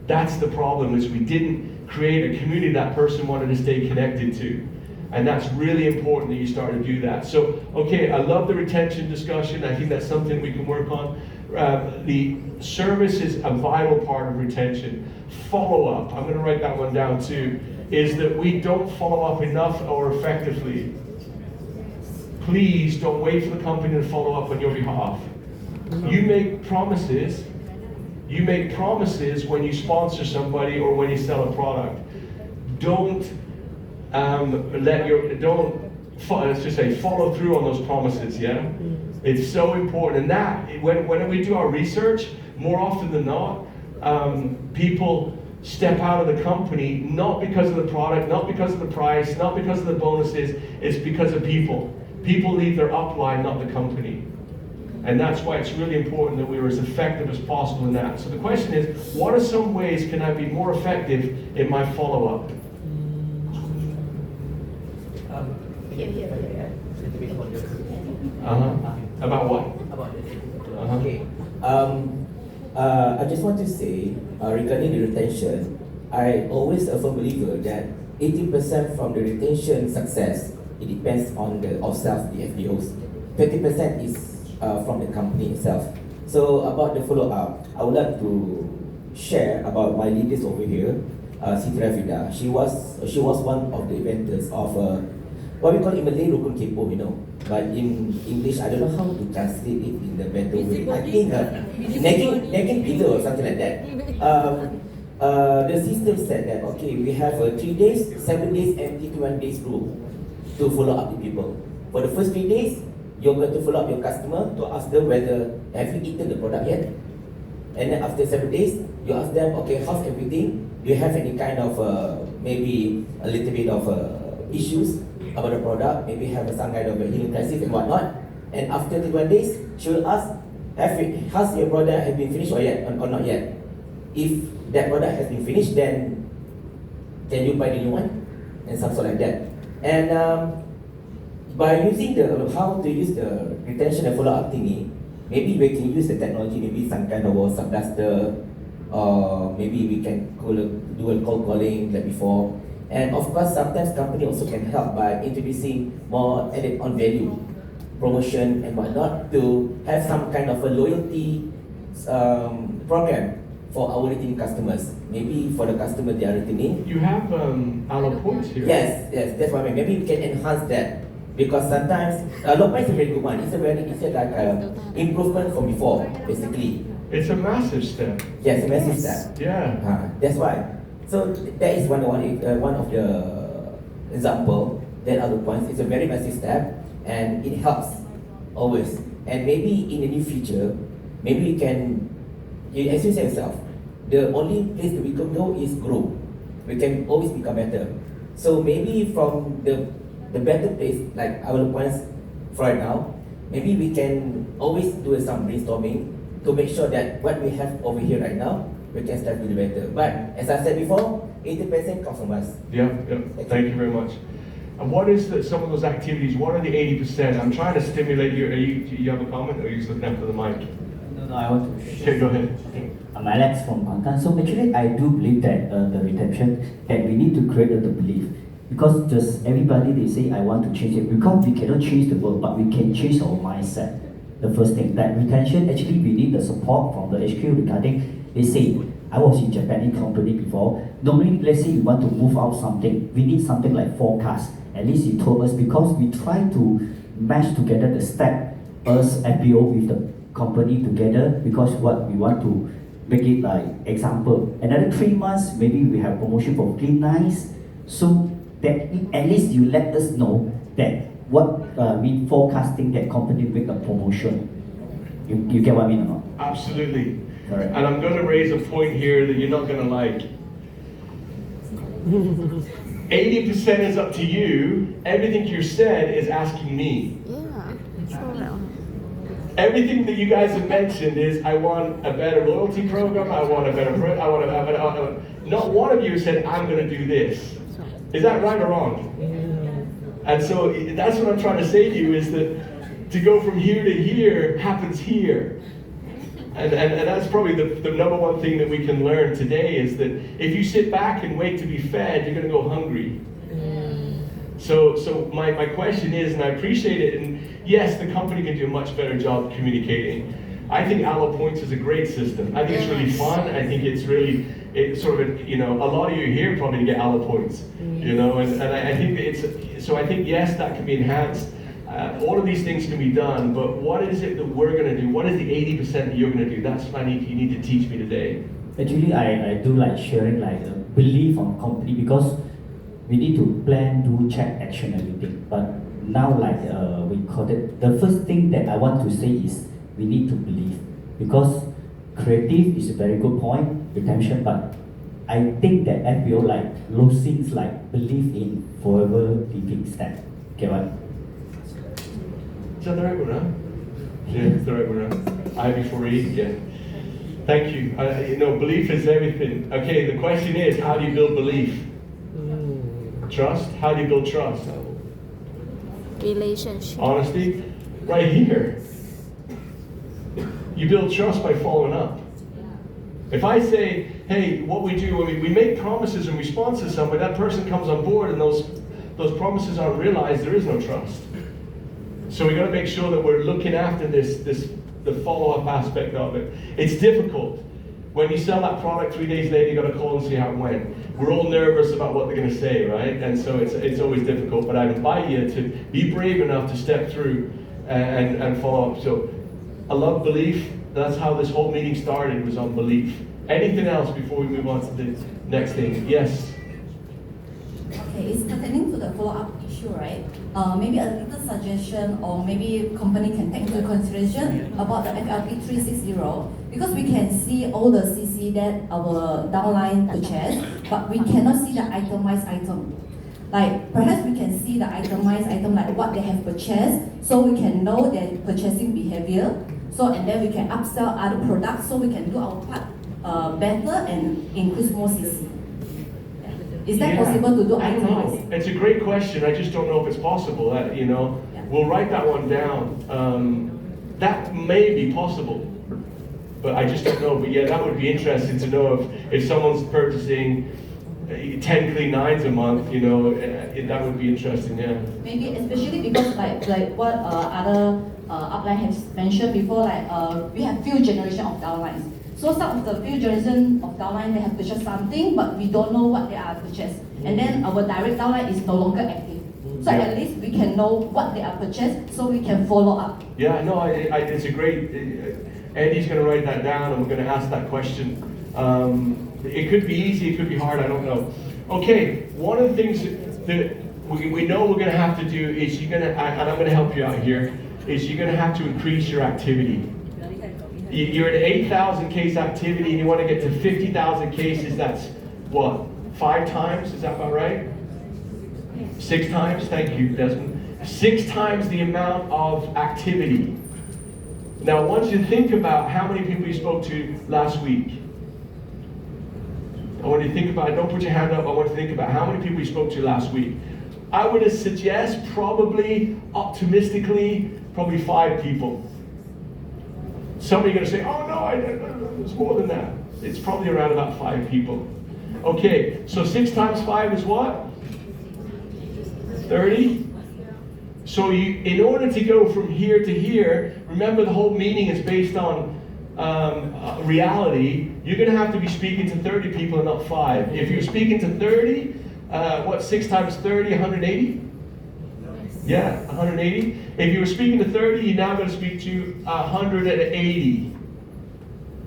That's the problem, is we didn't create a community that person wanted to stay connected to. And that's really important that you start to do that. So, okay, I love the retention discussion. I think that's something we can work on. the service is a vital part of retention. Follow up, I'm going to write that one down too, is that we don't follow up enough or effectively. Please don't wait for the company to follow up on your behalf. You make promises. You make promises when you sponsor somebody or when you sell a product. Don't let's just say follow through on those promises. Yeah, it's so important. And that when we do our research, more often than not, people step out of the company not because of the product, not because of the price, not because of the bonuses. It's because of people. People leave their upline, not the company. And that's why it's really important that we're as effective as possible in that. So the question is, what are some ways can I be more effective in my follow-up? About what? Okay. I just want to say, regarding the retention, I always a firm believer that 80% from the retention success, it depends on the ourselves, the FDOs. 20% is from the company itself. So about the follow-up, I would like to share about my leaders over here, Siti Rafida. She was one of the inventors of what we call in Malay rukun kepo, you know. But in English, I don't know how to translate it in the better way. I think nagging pillow or something like that. The system said that, okay, we have 3 days, 7 days, and 21 days rule to follow up the people. For the first 3 days, you're going to follow up your customer to ask them whether have you eaten the product yet. And then after 7 days, you ask them, okay, how's everything? Do you have any kind of maybe a little bit of issues about the product? Maybe have some kind of a healing crisis and whatnot. And after 21 days, she will ask, has your product have been finished or yet or not yet? If that product has been finished, then can you buy the new one? And something like that. And by using how to use the retention and follow-up thingy, maybe we can use the technology, maybe some kind of WhatsApp duster, or maybe we can do a cold calling like before. And of course, sometimes company also can help by introducing more added on value, promotion and whatnot to have some kind of a loyalty program for our returning customers. Maybe for the customer they are returning. You have our points here. Yes, that's what I mean. Maybe we can enhance that. Because sometimes, Lopa is a very good one. It's like improvement from before, basically. It's a massive step. Yes, a massive step. Yeah. That's why. So that is one of the example. That other points. It's a very massive step, and it helps always. And maybe in the near future, maybe we can, as you said yourself, the only place that we can go is grow. We can always become better. So maybe from the better place, like our points for right now, maybe we can always do some brainstorming to make sure that what we have over here right now, we can start to do better. But as I said before, 80% comes from us. Yeah. Thank you very much. And what is some of those activities? What are the 80%? I'm trying to stimulate you. Do you have a comment, or are you just looking after the mic? No, I want to. Okay, go ahead. I'm Alex from Kuantan. So actually, I do believe that the retention, that we need to create the belief. Because just everybody, they say, I want to change it. Because we cannot change the world, but we can change our mindset. The first thing, that retention, actually we need the support from the HQ regarding, they say, I was in Japanese company before. Normally, let's say you want to move out something, we need something like forecast. At least you told us, because we try to match together the step, us FBO with the company together, because what we want to make it like example. Another 3 months, maybe we have promotion for clean nice. So that at least you let us know that what mean forecasting that company make a promotion. You get what I mean or not? Absolutely. Correct. And I'm going to raise a point here that you're not going to like. 80% is up to you. Everything you said is asking me. Yeah. Everything that you guys have mentioned is, I want a better loyalty program, I want a better, not one of you said, I'm going to do this. Is that right or wrong? And so that's what I'm trying to say to you, is that to go from here to here happens here. And that's probably the number one thing that we can learn today, is that if you sit back and wait to be fed, you're going to go hungry. So my question is, and I appreciate it, and yes, the company can do a much better job communicating. I think Allo Points is a great system. I think it's really fun. I think it's sort of, you know, a lot of you here probably get Allo Points, you know, and I think so I think, yes, that can be enhanced. All of these things can be done, but what is it that we're going to do? What is the 80% that you're going to do? That's what you need to teach me today. Actually, I do like sharing like a belief on company because we need to plan, do, check, action, everything. But now like we call it, the first thing that I want to say is we need to believe, because creative is a very good point, retention, but I think that FBO like losing like belief in forever living step. Okay, right? Is that the right one, huh? Yeah, it's the right one, huh? I before E, yeah. Thank you. You know, belief is everything. Okay, the question is, how do you build belief? Trust? How do you build trust? Relationship. Honesty? Right here. You build trust by following up. If I say, hey, what we do when we make promises in response to somebody, that person comes on board and those promises aren't realized, there is no trust. So we got to make sure that we're looking after the follow-up aspect of it. It's difficult. When you sell that product 3 days later, you got to call and see how it went. We're all nervous about what they're going to say, right? And so it's always difficult. But I invite you to be brave enough to step through and follow up. So I love belief. That's how this whole meeting started, was on belief. Anything else before we move on to the next thing? Yes? Okay, it's pertaining to the follow-up issue, right? Maybe a little suggestion, or maybe company can take into consideration about the FLP 360, because we can see all the CC that our downline purchase, but we cannot see the itemized item. Like perhaps we can see the itemized item, like what they have purchased, so we can know their purchasing behavior. So and then we can upsell other products, so we can do our part better and increase more CC. Is that possible to do itemized? It's a great question. I just don't know if it's possible. You know, we'll write that one down. That may be possible, but I just don't know. But yeah, that would be interesting to know if someone's purchasing 10 clean nines a month. You know, that would be interesting. Yeah. Maybe especially because like what other upline has mentioned before, like we have few generation of downlines. So some of the few generation of downline, they have purchased something, but we don't know what they are purchased. And then our direct downline is no longer active. So at least we can know what they are purchased, so we can follow up. Yeah, no, it's a great, Andy's going to write that down, and we're going to ask that question. It could be easy, it could be hard, I don't know. Okay, one of the things that we know we're going to have to do is and I'm going to help you out here, is you're going to have to increase your activity. You're at 8,000 case activity and you want to get to 50,000 cases, that's what, 5 times? Is that about right? 6 times? Thank you, Desmond. 6 times the amount of activity. Now I want you to think about how many people you spoke to last week. I want you to think about, don't put your hand up, I want you to think about how many people you spoke to last week. I would suggest probably, optimistically, probably 5 people. Somebody's going to say, oh no, it's more than that. It's probably around about 5 people. Okay, so 6 times 5 is what? 30? So in order to go from here to here, remember the whole meeting is based on reality, you're going to have to be speaking to 30 people and not 5. If you're speaking to 30, 6 times 30, 180? Yeah, 180. If you were speaking to 30, you're now going to speak to 180.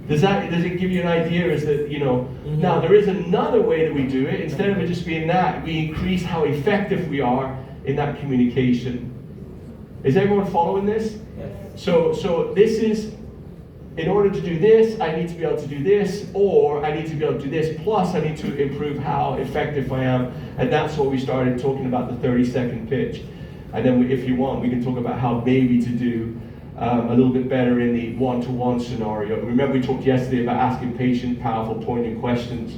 Does it give you an idea? Is that, you know, now there is another way that we do it. Instead of it just being that, we increase how effective we are in that communication. Is everyone following this? Yes. So this is, in order to do this, I need to be able to do this, or I need to be able to do this, plus I need to improve how effective I am. And that's what we started talking about, the 30-second pitch. And then if you want, we can talk about how maybe to do a little bit better in the one-to-one scenario. Remember we talked yesterday about asking patient, powerful, poignant questions.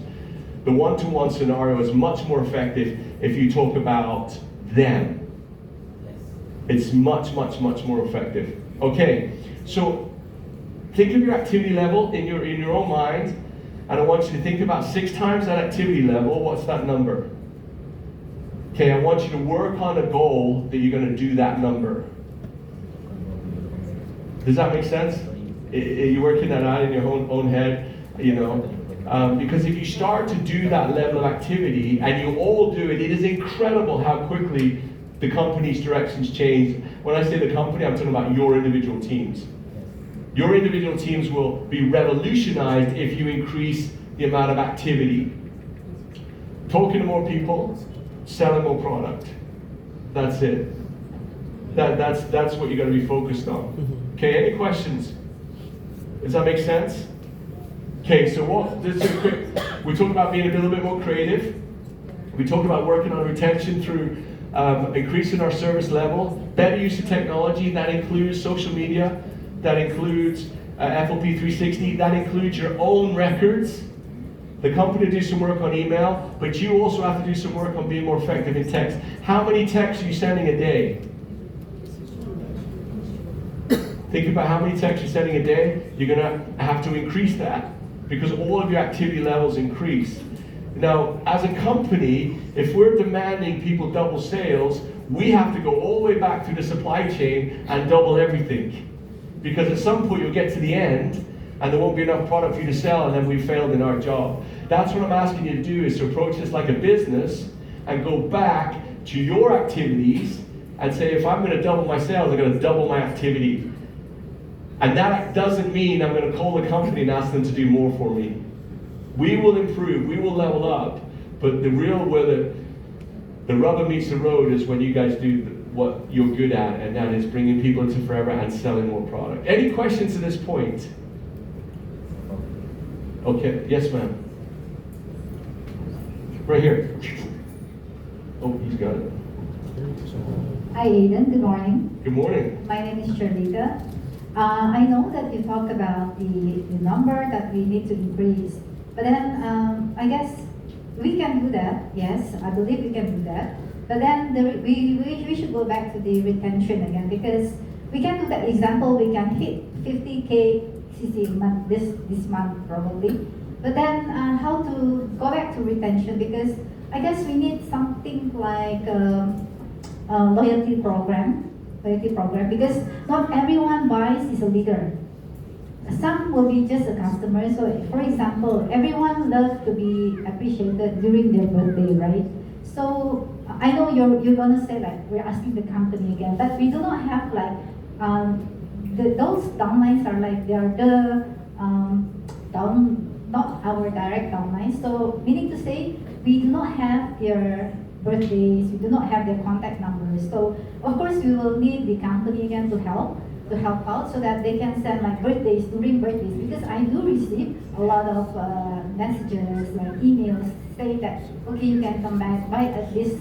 The one-to-one scenario is much more effective if you talk about them. It's much, much, much more effective. Okay, so think of your activity level in your own mind, and I want you to think about 6 times that activity level. What's that number? Okay, I want you to work on a goal that you're going to do that number. Does that make sense? You're working that out in your own head, you know. Because if you start to do that level of activity and you all do it, it is incredible how quickly the company's directions change. When I say the company, I'm talking about your individual teams. Your individual teams will be revolutionized if you increase the amount of activity. Talking to more people, selling more product. That's it. That's what you're going to be focused on. Okay, any questions? Does that make sense? Okay, so we talked about being a little bit more creative. We talked about working on retention through increasing our service level, better use of technology. That includes social media, that includes FLP 360, that includes your own records. The company will do some work on email, but you also have to do some work on being more effective in text. How many texts are you sending a day? Think about how many texts you're sending a day. You're going to have to increase that because all of your activity levels increase. Now, as a company, if we're demanding people double sales, we have to go all the way back through the supply chain and double everything. Because at some point you'll get to the end and there won't be enough product for you to sell and then we've failed in our job. That's what I'm asking you to do, is to approach this like a business and go back to your activities and say, if I'm going to double my sales, I'm going to double my activity. And that doesn't mean I'm going to call the company and ask them to do more for me. We will improve, we will level up, but the real where the rubber meets the road is when you guys do what you're good at, and that is bringing people into Forever and selling more product. Any questions to this point? Okay, yes ma'am. Right here. Oh, he's got it. Hi Aidan, good morning. Good morning. My name is Charlita. I know that you talk about the number that we need to increase, but then I guess we can do that, yes, I believe we can do that. But then we should go back to the retention again, because we can do that. Example, we can hit 50K CC this month probably. But then how to go back to retention, because I guess we need something like loyalty program, because not everyone buys is a leader. Some will be just a customer. So for example, everyone loves to be appreciated during their birthday, right? So I know you're gonna say like we're asking the company again, but we do not have like those downlines are like they're the not our direct downlines. So meaning to say we do not have their birthdays, we do not have their contact numbers. So of course we will need the company again to help out so that they can send like birthdays during birthdays, because I do receive a lot of messages like emails saying that okay, you can come back, buy at this,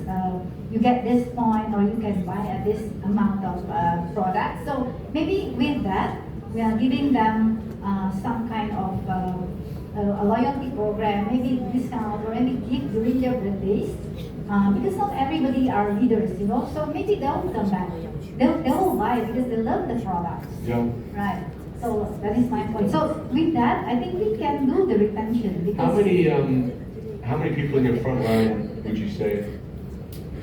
you get this point, or you can buy at this amount of product. So maybe with that we are giving them some kind of a loyalty program, maybe discount or any gift during their birthdays, because not everybody are leaders, you know. So maybe they'll come back. They will buy because they love the product. Yeah. Right. So that is my point. So with that, I think we can do the retention. Because how many people in your front line would you say?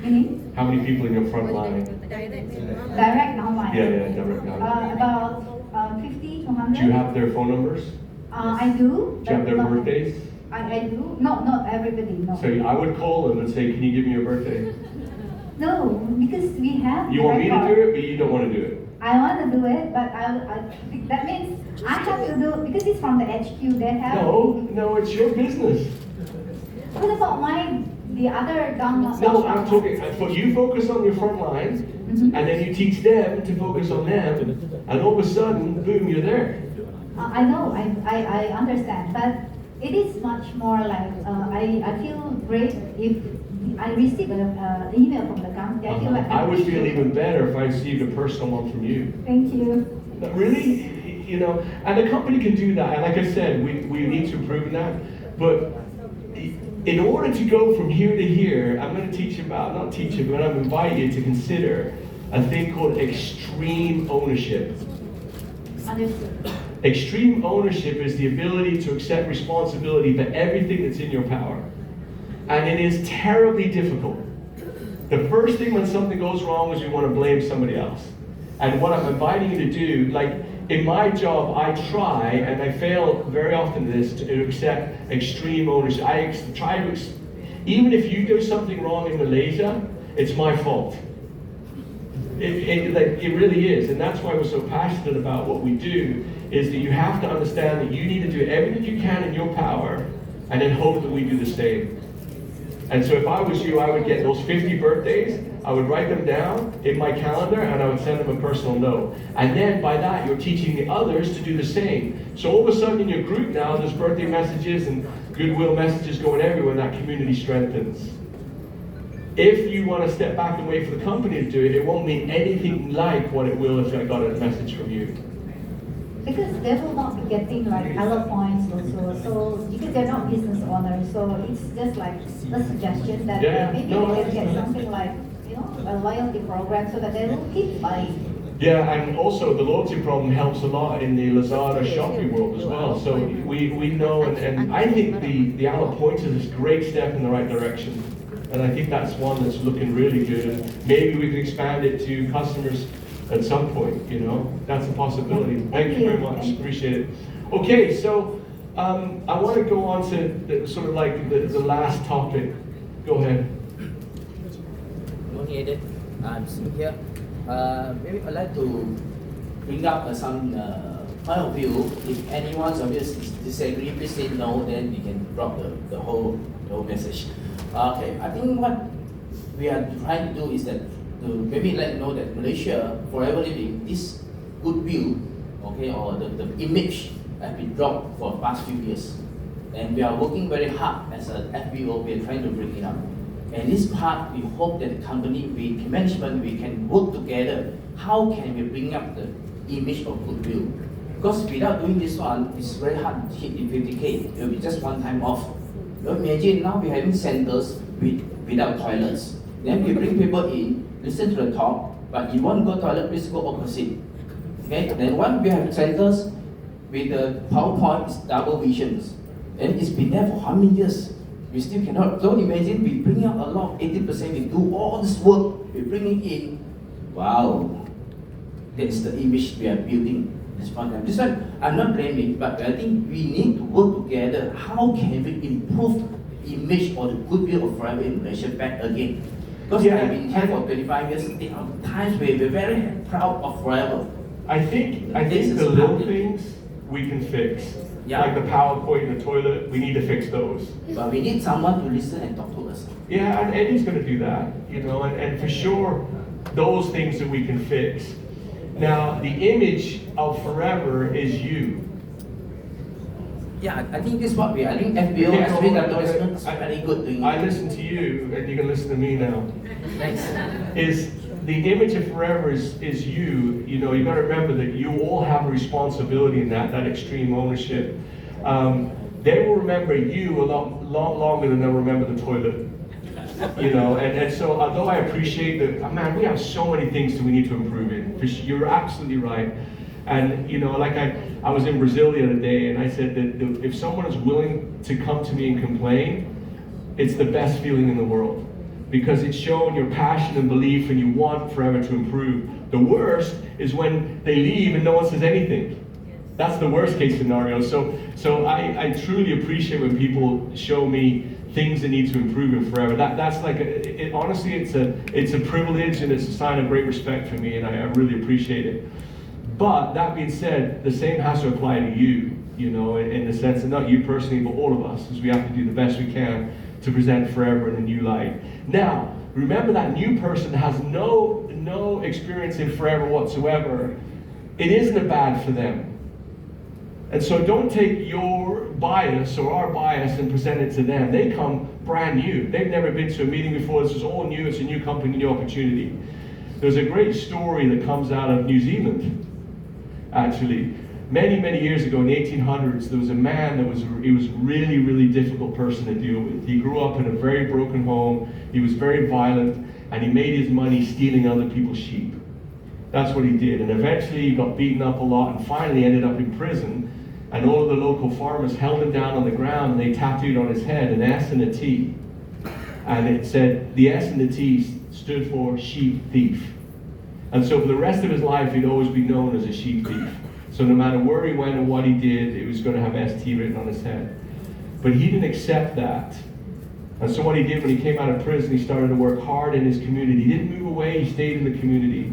Meaning? How many people in your front line? Direct online. Yeah, direct online. About 50 to 100. Do you have their phone numbers? I do. Do you have their birthdays? I do. No, not everybody. No. So I would call them and say, can you give me your birthday? No, because we have. You want me to do it, but you don't want to do it. I want to do it, but that means I have to do it because it's from the HQ. They have. No, it's your business. What about the other download? No, I'm talking. You focus on your front line, and then you teach them to focus on them, and all of a sudden, boom, you're there. I know, I understand, but it is much more like I feel great if I receive an email from the company. I feel like I would feel even better if I received a personal one from you. Thank you. Really, you know, and the company can do that. And like I said, we need to improve that. But in order to go from here to here, I'm going to teach you about, not teach you, but I'm going to invite you to consider a thing called extreme ownership. Understood. Extreme ownership is the ability to accept responsibility for everything that's in your power. And it is terribly difficult. The first thing when something goes wrong is you want to blame somebody else. And what I'm inviting you to do, like, in my job, I try, and I fail very often at this, to accept extreme ownership. Even if you do something wrong in Malaysia, it's my fault. It really is, and that's why we're so passionate about what we do, is that you have to understand that you need to do everything you can in your power, and then hope that we do the same. And so if I was you, I would get those 50 birthdays, I would write them down in my calendar, and I would send them a personal note. And then by that, you're teaching the others to do the same. So all of a sudden in your group now, there's birthday messages and goodwill messages going everywhere, and that community strengthens. If you want to step back and wait for the company to do it, it won't mean anything like what it will if I got a message from you. Because they will not be getting like other points also. So because they're not business owners, so it's just like a suggestion that maybe they can get something like, you know, a loyalty program so that they will keep buying. Yeah, and also the loyalty program helps a lot in the Lazada Shopee world as well. So we know, and I think the Allo Points is a great step in the right direction. And I think that's one that's looking really good. And maybe we can expand it to customers at some point, you know. That's a possibility. Thank you very much. Appreciate it. Okay, so I want to go on to sort of like the last topic. Go ahead. Good morning, Aidan. I'm Sim here. Maybe I'd like to bring up some point of view. If anyone's of you disagree, please say no, then we can drop the whole message. Okay, I think what we are trying to do is that to maybe let you know that Malaysia Forever Living, this goodwill, okay, or the image has been dropped for the past few years. And we are working very hard as an FBO, we are trying to bring it up. And this part, we hope that the company, with management, we can work together. How can we bring up the image of goodwill? Because without doing this one, it's very hard to hit the 50K. It will be just one time off. You imagine now we're having centers without toilets. Then we bring people in, listen to the talk, but you want to go toilet, please go opposite. Okay? Then once we have centers with the PowerPoint, it's double visions. And it's been there for how many years? We still cannot. Don't imagine we bring up a lot, 80%, we do all this work, we bring it in. Wow. That's the image we are building. This one, I'm not blaming, but I think we need to work together. How can we improve the image or the goodwill of Forever in Malaysia back again? Because I've been here for 25 years, there are times where we're very proud of Forever. I think the little things we can fix. Yeah. Like the PowerPoint in the toilet, we need to fix those. But we need someone to listen and talk to us. Yeah, and Eddie's going to do that, you know, and for sure, those things that we can fix. Now, the image of Forever is you. Yeah, I think this is what we are. I think FBO has been very good doing. I listen to you, and you can listen to me now. Thanks. Is the image of Forever is you. You know, you got to remember that you all have a responsibility in that extreme ownership. They will remember you a lot longer than they'll remember the toilet. You know, and so although I appreciate that, man, we have so many things that we need to improve in. You're absolutely right. And you know, like I was in Brazil the other day, and I said that if someone is willing to come to me and complain, it's the best feeling in the world. Because it's showing your passion and belief and you want Forever to improve. The worst is when they leave and no one says anything. That's the worst case scenario. So I truly appreciate when people show me things that need to improve in Forever. That's like, honestly, it's a privilege and it's a sign of great respect for me, and I really appreciate it. But that being said, the same has to apply to you, you know, in the sense that not you personally, but all of us, because we have to do the best we can to present Forever in a new light. Now, remember that new person has no experience in Forever whatsoever. It isn't bad for them. And so don't take your bias or our bias and present it to them. They come brand new. They've never been to a meeting before. This is all new. It's a new company, new opportunity. There's a great story that comes out of New Zealand, actually. Many years ago in the 1800s, there was a man that was a really, really difficult person to deal with. He grew up in a very broken home. He was very violent, and he made his money stealing other people's sheep. That's what he did. And eventually he got beaten up a lot and finally ended up in prison. And all of the local farmers held him down on the ground, and they tattooed on his head an S and a T. And it said, the S and the T stood for sheep thief. And so for the rest of his life, he'd always be known as a sheep thief. So no matter where he went or what he did, it was going to have ST written on his head. But he didn't accept that. And so what he did when he came out of prison, he started to work hard in his community. He didn't move away, he stayed in the community.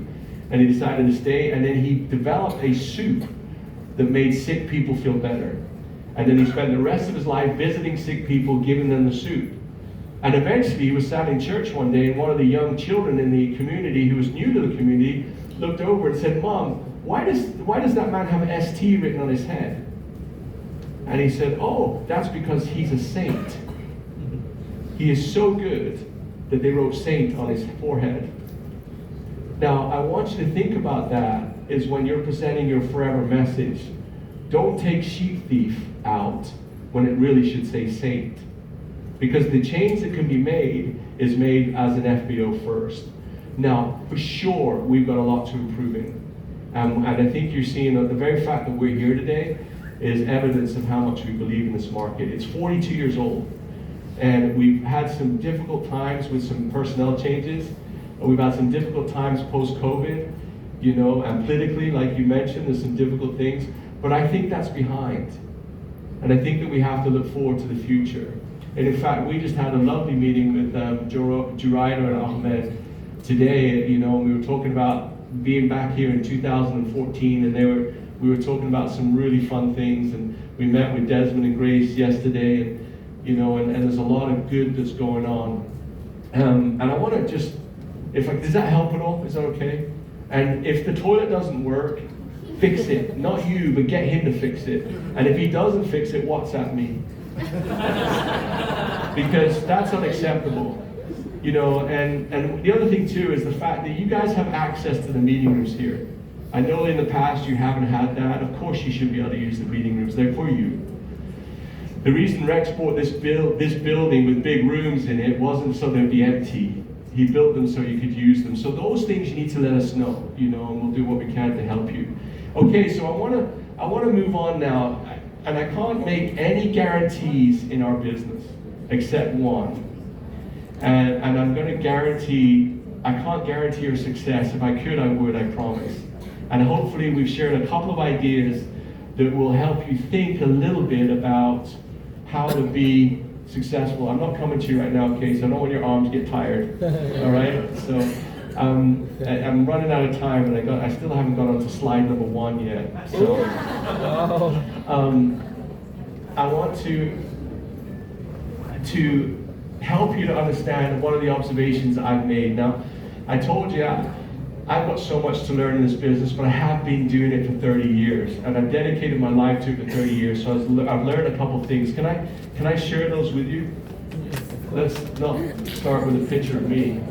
And he decided to stay, and then he developed a soup that made sick people feel better. And then he spent the rest of his life visiting sick people, giving them the soup. And eventually he was sat in church one day, and one of the young children in the community, who was new to the community, looked over and said, "Mom, why does that man have ST written on his head?" And he said, "Oh, that's because he's a saint. He is so good that they wrote saint on his forehead." Now, I want you to think about that is when you're presenting your forever message. Don't take sheep thief out when it really should say saint. Because the change that can be made is made as an FBO first. Now, for sure, we've got a lot to improve in. And I think you're seeing that the very fact that we're here today is evidence of how much we believe in this market. It's 42 years old. And we've had some difficult times with some personnel changes. We've had some difficult times post-COVID, you know, and politically, like you mentioned, there's some difficult things. But I think that's behind. And I think that we have to look forward to the future. And in fact, we just had a lovely meeting with Juraido and Ahmed today. You know, we were talking about being back here in 2014, and we were talking about some really fun things. And we met with Desmond and Grace yesterday, and you know, and there's a lot of good that's going on. And I want to just, does that help at all? Is that okay? And if the toilet doesn't work, fix it. Not you, but get him to fix it. And if he doesn't fix it, WhatsApp me. Because that's unacceptable. You know, and the other thing too is the fact that you guys have access to the meeting rooms here. I know in the past you haven't had that. Of course you should be able to use the meeting rooms. They're for you. The reason Rex bought this building with big rooms in it wasn't so they'd be empty. He built them so you could use them. So those things you need to let us know, you know, and we'll do what we can to help you. Okay, so I want to move on now, and I can't make any guarantees in our business except one. And I'm going to guarantee, I can't guarantee your success. If I could, I would, I promise. And hopefully we've shared a couple of ideas that will help you think a little bit about how to be successful. I'm not coming to you right now, okay, so I don't want your arms to get tired, all right? So I'm running out of time, and I still haven't got onto slide number 1 yet. So I want to help you to understand one of the observations I've made. Now, I told you I've got so much to learn in this business, but I have been doing it for 30 years, and I've dedicated my life to it for 30 years, so I've learned a couple of things. Can I share those with you? Let's not start with a picture of me.